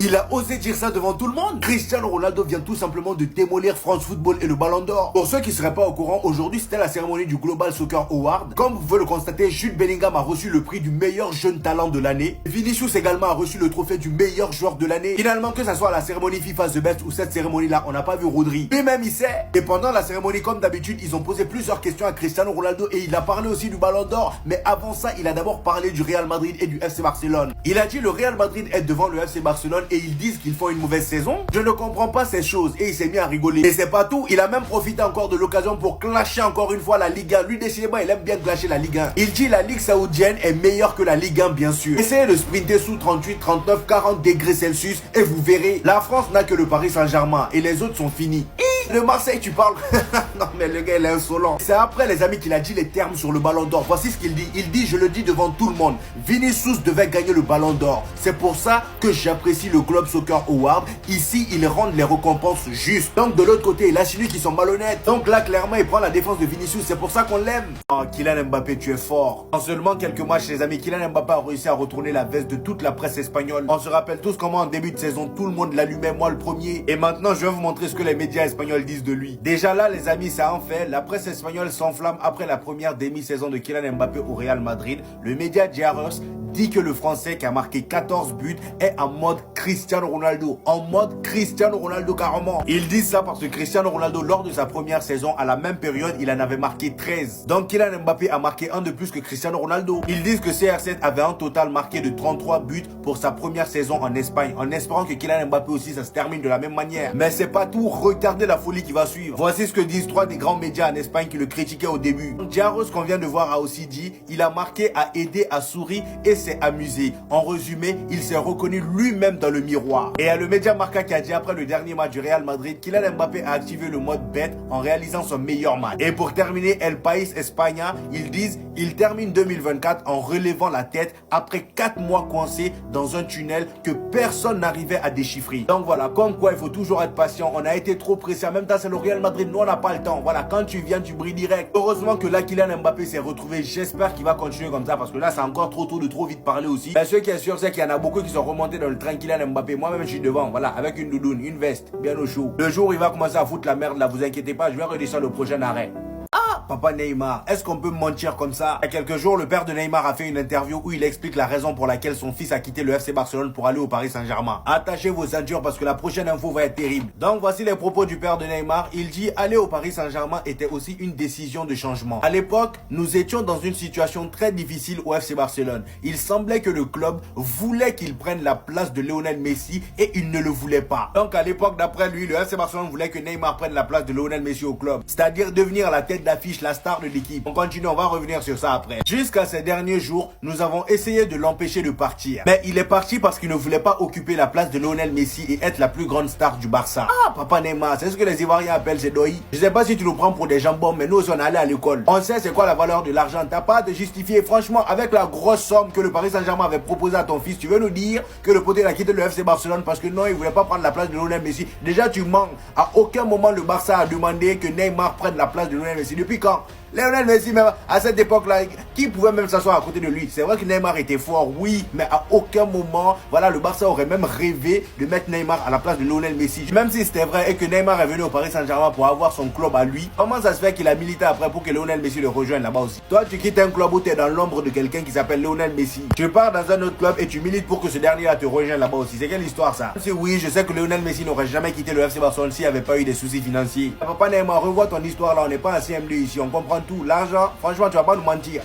Il a osé dire ça devant tout le monde. Cristiano Ronaldo vient tout simplement de démolir France Football et le Ballon d'Or. Pour ceux qui ne seraient pas au courant, aujourd'hui c'était la cérémonie du Global Soccer Award. Comme vous pouvez le constater, Jude Bellingham a reçu le prix du meilleur jeune talent de l'année. Vinicius également a reçu le trophée du meilleur joueur de l'année. Finalement, que ce soit la cérémonie FIFA The Best ou cette cérémonie-là, on n'a pas vu Rodri. Lui-même il sait. Et pendant la cérémonie, comme d'habitude, ils ont posé plusieurs questions à Cristiano Ronaldo et il a parlé aussi du Ballon d'Or. Mais avant ça, il a d'abord parlé du Real Madrid et du FC Barcelone. Il a dit le Real Madrid est devant le FC Barcelone et ils disent qu'ils font une mauvaise saison. Je ne comprends pas ces choses et il s'est mis à rigoler. Et c'est pas tout, il a même profité encore de l'occasion pour clasher encore une fois la Ligue 1. Lui décidément, il aime bien clasher la Ligue 1. Il dit la Ligue saoudienne est meilleure que la Ligue 1 bien sûr. Essayez de sprinter sous 38, 39, 40 degrés Celsius et vous verrez. La France n'a que le Paris Saint-Germain et les autres sont finis. De Marseille tu parles. Non mais le gars il est insolent. C'est après les amis qu'il a dit les termes sur le Ballon d'Or. Voici ce qu'il dit. Il dit, je le dis devant tout le monde, Vinicius devait gagner le Ballon d'Or. C'est pour ça que j'apprécie le Globe Soccer Award. Ici ils rendent les récompenses justes. Donc de l'autre côté il a celui qui sont malhonnêtes. Donc là clairement il prend la défense de Vinicius. C'est pour ça qu'on l'aime. Oh Kylian Mbappé tu es fort. En seulement quelques matchs les amis, Kylian Mbappé a réussi à retourner la veste de toute la presse espagnole. On se rappelle tous comment en début de saison tout le monde l'allumait, moi le premier. Et maintenant je vais vous montrer ce que les médias espagnols disent de lui. Déjà là les amis ça en fait. La presse espagnole s'enflamme après la première demi-saison de Kylian Mbappé au Real Madrid. Le média Diario dit que le Français qui a marqué 14 buts est en mode Cristiano Ronaldo. En mode Cristiano Ronaldo carrément. Ils disent ça parce que Cristiano Ronaldo lors de sa première saison à la même période il en avait marqué 13. Donc Kylian Mbappé a marqué un de plus que Cristiano Ronaldo. Ils disent que CR7 avait un total marqué de 33 buts pour sa première saison en Espagne. En espérant que Kylian Mbappé aussi ça se termine de la même manière. Mais c'est pas tout, regardez la folie qui va suivre. Voici ce que disent trois des grands médias en Espagne qui le critiquaient au début. Diaros qu'on vient de voir a aussi dit, il a marqué, a aidé, a souri et s'est amusé. En résumé, il s'est reconnu lui-même dans le miroir. Et il y a le média Marca qui a dit après le dernier match du Real Madrid, Kylian Mbappé a activé le mode bête en réalisant son meilleur match. Et pour terminer, El País España, ils disent, il termine 2024 en relevant la tête après 4 mois coincés dans un tunnel que personne n'arrivait à déchiffrer. Donc voilà, comme quoi il faut toujours être patient. On a été trop pressé. En même temps, c'est le Real Madrid. Nous, on n'a pas le temps. Voilà, quand tu viens, tu brilles direct. Heureusement que là, Kylian Mbappé s'est retrouvé. J'espère qu'il va continuer comme ça parce que là, c'est encore trop tôt de trop vite parler aussi. Mais ce qui est sûr, c'est qu'il y en a beaucoup qui sont remontés dans le train Kylian Mbappé. Moi-même, je suis devant. Voilà, avec une doudoune, une veste, bien au chaud. Le jour où il va commencer à foutre la merde, là, vous inquiétez pas, je vais redescendre le prochain arrêt. Papa Neymar, est-ce qu'on peut mentir comme ça? Il y a quelques jours, le père de Neymar a fait une interview où il explique la raison pour laquelle son fils a quitté le FC Barcelone pour aller au Paris Saint-Germain. Attachez vos ceintures parce que la prochaine info va être terrible. Donc voici les propos du père de Neymar. Il dit aller au Paris Saint-Germain était aussi une décision de changement. À l'époque, nous étions dans une situation très difficile au FC Barcelone. Il semblait que le club voulait qu'il prenne la place de Lionel Messi et il ne le voulait pas. Donc à l'époque, d'après lui, le FC Barcelone voulait que Neymar prenne la place de Lionel Messi au club. C'est-à-dire devenir la tête d'affiche, la star de l'équipe. On continue, on va revenir sur ça après. Jusqu'à ces derniers jours, nous avons essayé de l'empêcher de partir. Mais il est parti parce qu'il ne voulait pas occuper la place de Lionel Messi et être la plus grande star du Barça. Papa Neymar, c'est ce que les Ivoiriens appellent c'est doi. Je sais pas si tu nous prends pour des jambons, mais nous aussi on est allé à l'école. On sait c'est quoi la valeur de l'argent. T'as pas à te justifier. Franchement, avec la grosse somme que le Paris Saint-Germain avait proposé à ton fils, tu veux nous dire que le poté a quitté le FC Barcelone parce que non, il voulait pas prendre la place de Lionel Messi. Déjà, tu mens. À aucun moment, le Barça a demandé que Neymar prenne la place de Lionel Messi. Depuis quand? Lionel Messi, même à cette époque-là, qui pouvait même s'asseoir à côté de lui? C'est vrai que Neymar était fort, oui, mais à aucun moment, voilà, le Barça aurait même rêvé de mettre Neymar à la place de Lionel Messi. Même si c'était vrai et que Neymar est venu au Paris Saint-Germain pour avoir son club à lui, comment ça se fait qu'il a milité après pour que Lionel Messi le rejoigne là-bas aussi? Toi, tu quittes un club où tu es dans l'ombre de quelqu'un qui s'appelle Lionel Messi. Tu pars dans un autre club et tu milites pour que ce dernier-là te rejoigne là-bas aussi. C'est quelle histoire ça? Si oui, je sais que Lionel Messi n'aurait jamais quitté le FC Barcelone s'il n'y avait pas eu des soucis financiers. Papa Neymar, revois ton histoire là, on n'est pas un CM2 ici, on comprend tout. L'argent, franchement, tu vas pas nous mentir.